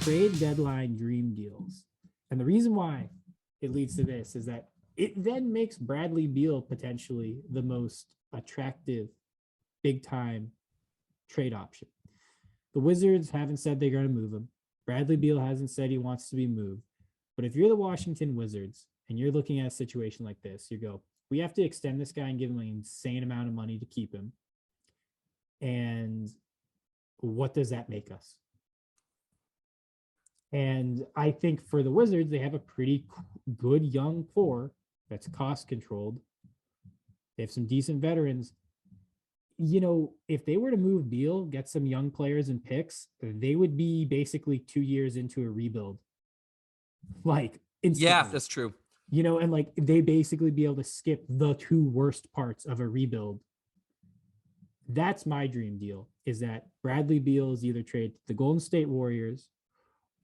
trade deadline dream deals. And the reason why it leads to this is that it then makes Bradley Beal potentially the most attractive big time trade option. The Wizards haven't said they're going to move him. Bradley Beal hasn't said he wants to be moved. But if you're the Washington Wizards and you're looking at a situation like this, you go, we have to extend this guy and give him an insane amount of money to keep him. And what does that make us? And I think for the Wizards, they have a pretty good young core that's cost controlled. They have some decent veterans. You know, if they were to move Beal, get some young players and picks, they would be basically 2 years into a rebuild. Like, instantly. Yeah, that's true. You know, and like they basically be able to skip the two worst parts of a rebuild. That's my dream deal, is that Bradley Beal is either traded to the Golden State Warriors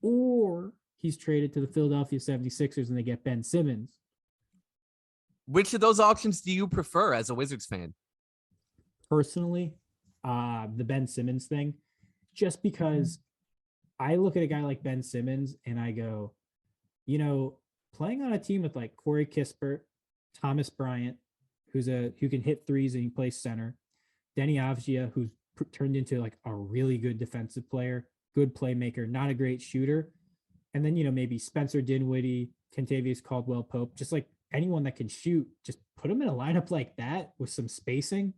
or he's traded to the Philadelphia 76ers and they get Ben Simmons. Which of those options do you prefer as a Wizards fan? Personally, the Ben Simmons thing, just because I look at a guy like Ben Simmons and I go, you know, playing on a team with like Corey Kispert, Thomas Bryant, who can hit threes and he plays center, Denny Avdia, who's turned into like a really good defensive player, good playmaker, not a great shooter. And then, you know, maybe Spencer Dinwiddie, Kentavious Caldwell-Pope, just like anyone that can shoot, just put them in a lineup like that with some spacing,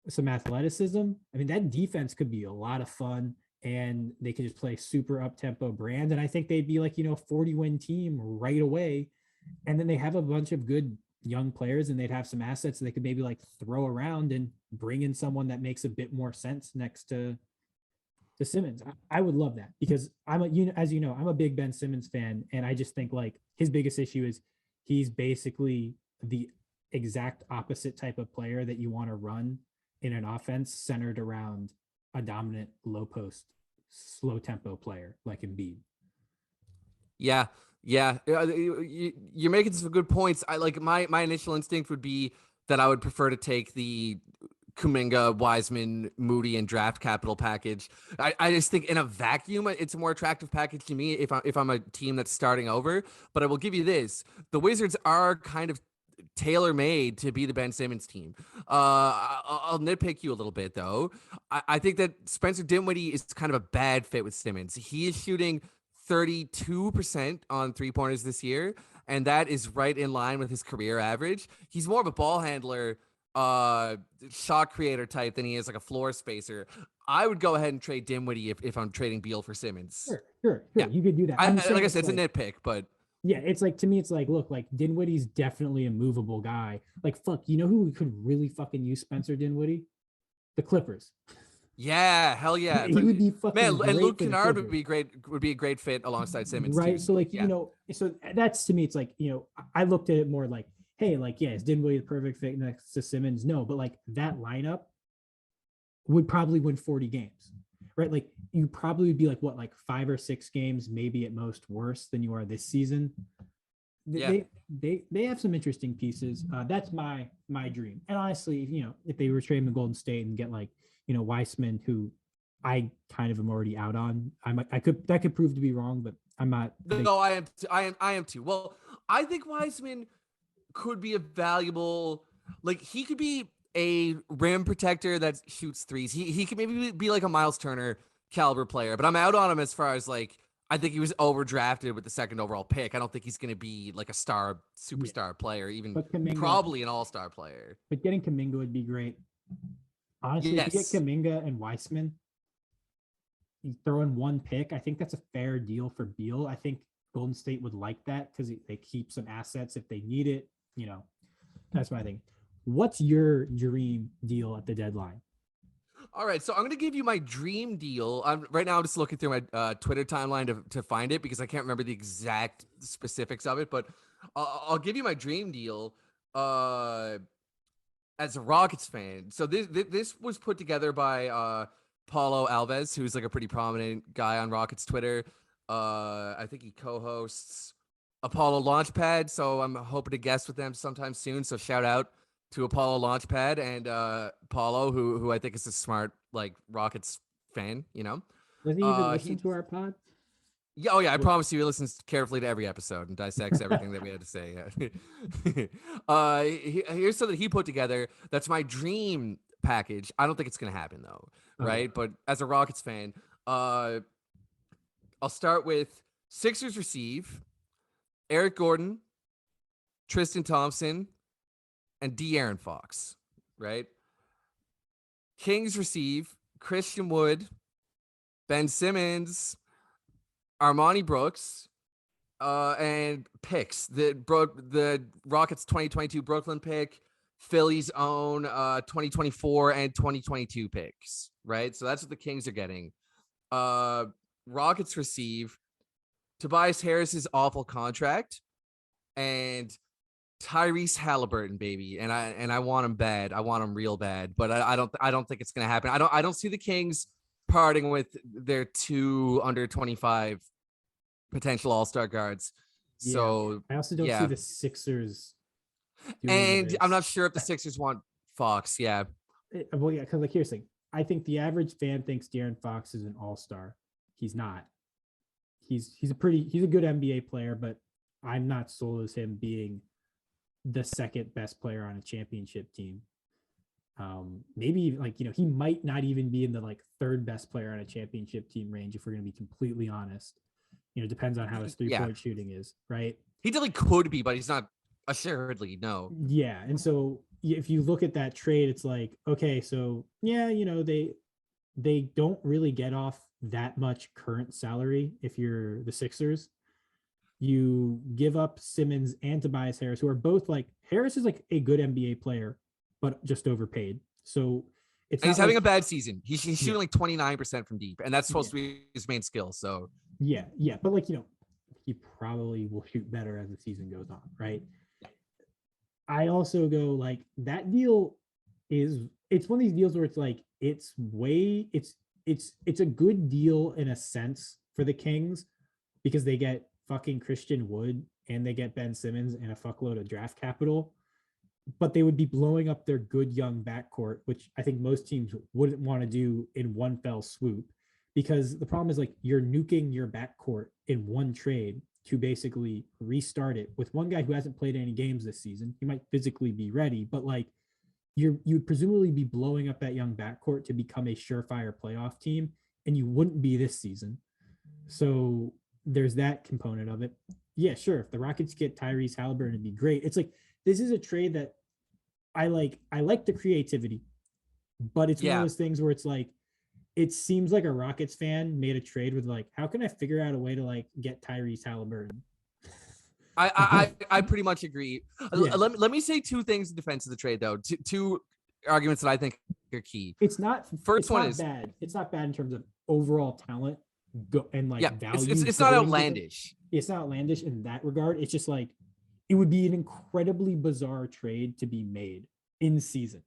some athleticism. I mean, that defense could be a lot of fun and they could just play super up-tempo brand. And I think they'd be like, you know, a 40-win team right away. And then they have a bunch of good young players and they'd have some assets they could maybe like throw around and bring in someone that makes a bit more sense next to Simmons. I would love that because as you know, I'm a big Ben Simmons fan. And I just think like his biggest issue is he's basically the exact opposite type of player that you want to run in an offense centered around a dominant low post, slow tempo player like Embiid. Yeah. You're making some good points. I like my initial instinct would be that I would prefer to take the Kuminga, Wiseman, Moody, and draft capital package. I just think in a vacuum, it's a more attractive package to me if I'm a team that's starting over. But I will give you this: the Wizards are kind of tailor-made to be the Ben Simmons team. I'll nitpick you a little bit though. I think that Spencer Dinwiddie is kind of a bad fit with Simmons. He is shooting 32% on three-pointers this year, and that is right in line with his career average. He's more of a ball handler, shot creator type than he is like a floor spacer. I would go ahead and trade Dinwiddie if I'm trading Beal for Simmons. Sure. Yeah. You could do that. Like I said, it's a nitpick, but yeah, it's like, to me, it's like, look, like Dinwiddie's definitely a movable guy. Like, fuck, you know who could really fucking use Spencer Dinwiddie? The Clippers. Yeah, hell yeah. He would be fucking man, great and Luke for the Kennard Clippers. would be a great fit alongside Simmons right? too. So like, yeah. you know, so that's, to me, it's like, you know, I looked at it more like, hey, like, yeah, is Dinwiddie the perfect fit next to Simmons? No, but like that lineup would probably win 40 games, right? Like you probably would be like what, like 5 or 6 games, maybe at most worse than you are this season. They have some interesting pieces. That's my dream. And honestly, you know, if they were trading the Golden State and get like, you know, Weissman, who I kind of am already out on. That could prove to be wrong, but I'm not. No, I am too. Well, I think Weissman could be a valuable, like he could be a rim protector that shoots threes. He could maybe be like a Miles Turner caliber player, but I'm out on him as far as like, I think he was overdrafted with the second overall pick. I don't think he's going to be like a superstar player, even probably an all-star player. But getting Kuminga would be great. Honestly, yes. If you get Kuminga and Weissman, you throw in one pick, I think that's a fair deal for Beal. I think Golden State would like that because they keep some assets if they need it. You know, that's my thing. What's your dream deal at the deadline? All right, so I'm going to give you my dream deal. Right now I'm just looking through my Twitter timeline to find it because I can't remember the exact specifics of it, but I'll give you my dream deal as a Rockets fan. So this was put together by Paulo Alves, who's like a pretty prominent guy on Rockets Twitter. I think he co-hosts Apollo Launchpad, so I'm hoping to guest with them sometime soon. So shout out to Apollo Launchpad and Paulo, who I think is a smart like Rockets fan. You know, does he even listen to our pod? Yeah, oh yeah, I promise you, he listens carefully to every episode and dissects everything that we had to say. Here's something he put together. That's my dream package. I don't think it's gonna happen though, Okay. right? But as a Rockets fan, I'll start with Sixers receive Eric Gordon, Tristan Thompson, and De'Aaron Fox, right? Kings receive Christian Wood, Ben Simmons, Armani Brooks, and picks. The Rockets 2022 Brooklyn pick, Philly's own 2024 and 2022 picks, right? So that's what the Kings are getting. Rockets receive Tobias Harris's awful contract and Tyrese Haliburton, baby. And I want him bad. I want him real bad, but I don't think it's gonna happen. I don't see the Kings parting with their 2 under 25 potential all-star guards. Yeah. So I also don't see the Sixers doing and this. I'm not sure if the Sixers want Fox. Yeah. Well, yeah, because like here's the thing. I think the average fan thinks De'Aaron Fox is an all-star. He's not. He's a good NBA player, but I'm not sold as him being the second best player on a championship team. Maybe like, he might not even be in the like third best player on a championship team range, if we're going to be completely honest. Depends on how his 3-point shooting is, right? He definitely could be, but he's not assuredly, no. Yeah. And so if you look at that trade, it's like, okay, so yeah, they don't really get off that much current salary. If you're the Sixers, you give up Simmons and Tobias Harris, who are both like, Harris is like a good NBA player, but just overpaid. So he's having a bad season. He's shooting like 29% from deep, and that's supposed to be his main skill. So yeah. But like, he probably will shoot better as the season goes on, right? I also go like, that deal it's one of these deals where it's like, it's a good deal in a sense for the Kings, because they get fucking Christian Wood and they get Ben Simmons and a fuckload of draft capital, but they would be blowing up their good young backcourt, which I think most teams wouldn't want to do in one fell swoop, because the problem is like, you're nuking your backcourt in one trade to basically restart it with one guy who hasn't played any games this season. He might physically be ready, but like, you'd presumably be blowing up that young backcourt to become a surefire playoff team, and you wouldn't be this season. So there's that component of it. Yeah, sure. If the Rockets get Tyrese Haliburton, it'd be great. It's like, this is a trade that I like the creativity, but it's one of those things where it's like, it seems like a Rockets fan made a trade with like, how can I figure out a way to like get Tyrese Haliburton? I pretty much agree. Yeah. Let me say 2 things in defense of the trade, though. Two arguments that I think are key. It's not bad. It's not bad in terms of overall talent and like value. It's not outlandish. It's not outlandish in that regard. It's just like, it would be an incredibly bizarre trade to be made in season.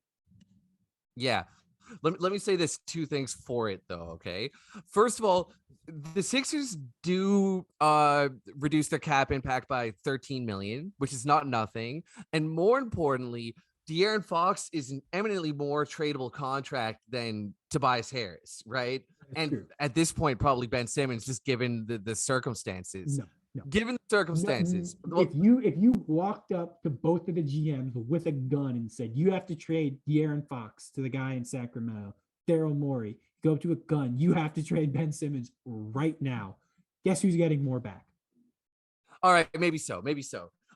Yeah. Let me say this 2 things for it though. Okay. First of all, the Sixers do reduce their cap impact by 13 million, which is not nothing. And more importantly, De'Aaron Fox is an eminently more tradable contract than Tobias Harris, right? That's and true. At this point, probably Ben Simmons, just given the circumstances. No. Given the circumstances. If you walked up to both of the GMs with a gun and said, you have to trade De'Aaron Fox to the guy in Sacramento, Daryl Morey, go up to a gun, you have to trade Ben Simmons right now, guess who's getting more back? All right, maybe so.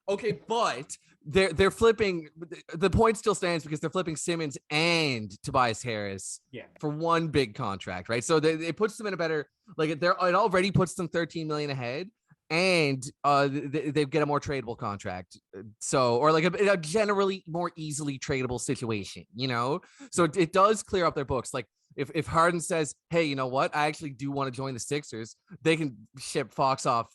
Okay, but they're flipping. The point still stands because they're flipping Simmons and Tobias Harris for one big contract, right? So it puts them in a better, like, it already puts them 13 million ahead, and they get a more tradable contract. So, or like a generally more easily tradable situation, So it does clear up their books. Like, if Harden says, hey, you know what, I actually do want to join the Sixers, they can ship Fox off,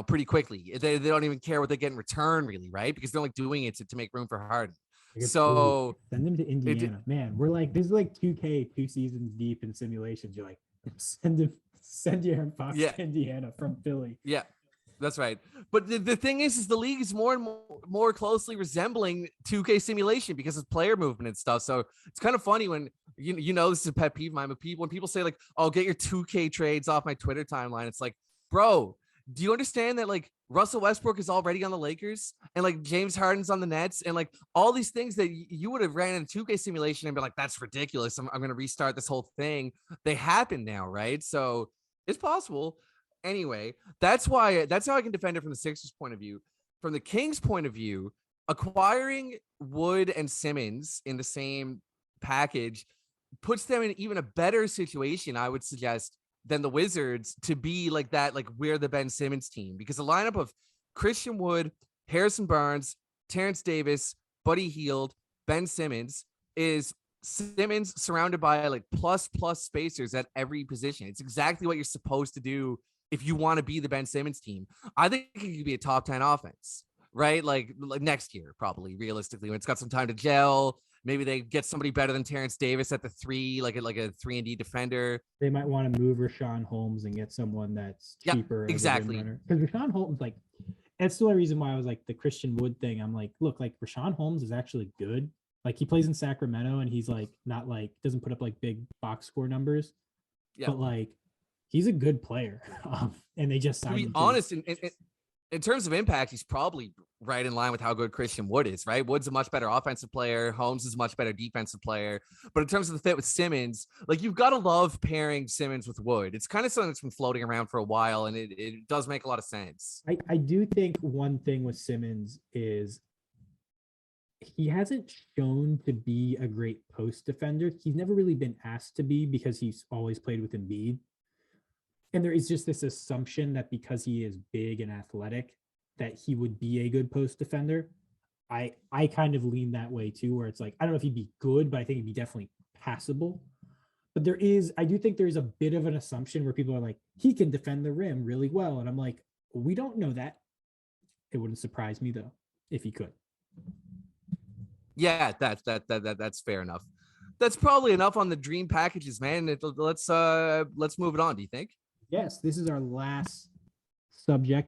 pretty quickly. They don't even care what they get in return, really, right? Because they're like doing it to make room for Harden. So send them to Indiana. Man, we're like, this is like 2K 2 seasons deep in simulations. You're like, send De'Aaron Fox to Indiana from Philly. Yeah, that's right. But the thing is the league is more and more closely resembling 2K simulation because of player movement and stuff. So it's kind of funny when this is a pet peeve of mine, but when people say like, "Oh, get your 2K trades off my Twitter timeline," it's like, bro, do you understand that like Russell Westbrook is already on the Lakers and like James Harden's on the Nets and like all these things that you would have ran in a 2K simulation and be like, that's ridiculous. I'm going to restart this whole thing. They happen now, right? So it's possible. Anyway, that's how I can defend it from the Sixers point of view. From the Kings point of view, acquiring Wood and Simmons in the same package puts them in even a better situation, I would suggest, than the Wizards to be like that, like we're the Ben Simmons team, because the lineup of Christian Wood, Harrison Barnes, Terrence Davis, Buddy Hield, Ben Simmons is Simmons surrounded by like plus spacers at every position. It's exactly what you're supposed to do if you want to be the Ben Simmons team. I think it could be a top 10 offense, right? Like next year, probably realistically, when it's got some time to gel. Maybe they get somebody better than Terrence Davis at the 3, like a 3-and-D defender. They might want to move Rashawn Holmes and get someone that's cheaper. Exactly. Because Rashawn Holmes, like, that's the only reason why I was like the Christian Wood thing. I'm like, look, like Rashawn Holmes is actually good. Like he plays in Sacramento and he's like not like doesn't put up like big box score numbers, but like he's a good player. And they just signed to be honest, in terms of impact, he's probably right in line with how good Christian Wood is, right? Wood's a much better offensive player. Holmes is a much better defensive player. But in terms of the fit with Simmons, like you've got to love pairing Simmons with Wood. It's kind of something that's been floating around for a while, and it does make a lot of sense. I do think one thing with Simmons is he hasn't shown to be a great post defender. He's never really been asked to be because he's always played with Embiid. And there is just this assumption that because he is big and athletic, that he would be a good post defender. I kind of lean that way too, where it's like, I don't know if he'd be good, but I think he'd be definitely passable. But I do think there's a bit of an assumption where people are like, he can defend the rim really well. And I'm like, we don't know that. It wouldn't surprise me though, if he could. Yeah, that's fair enough. That's probably enough on the dream packages, man. Let's move it on. Do you think? Yes, this is our last subject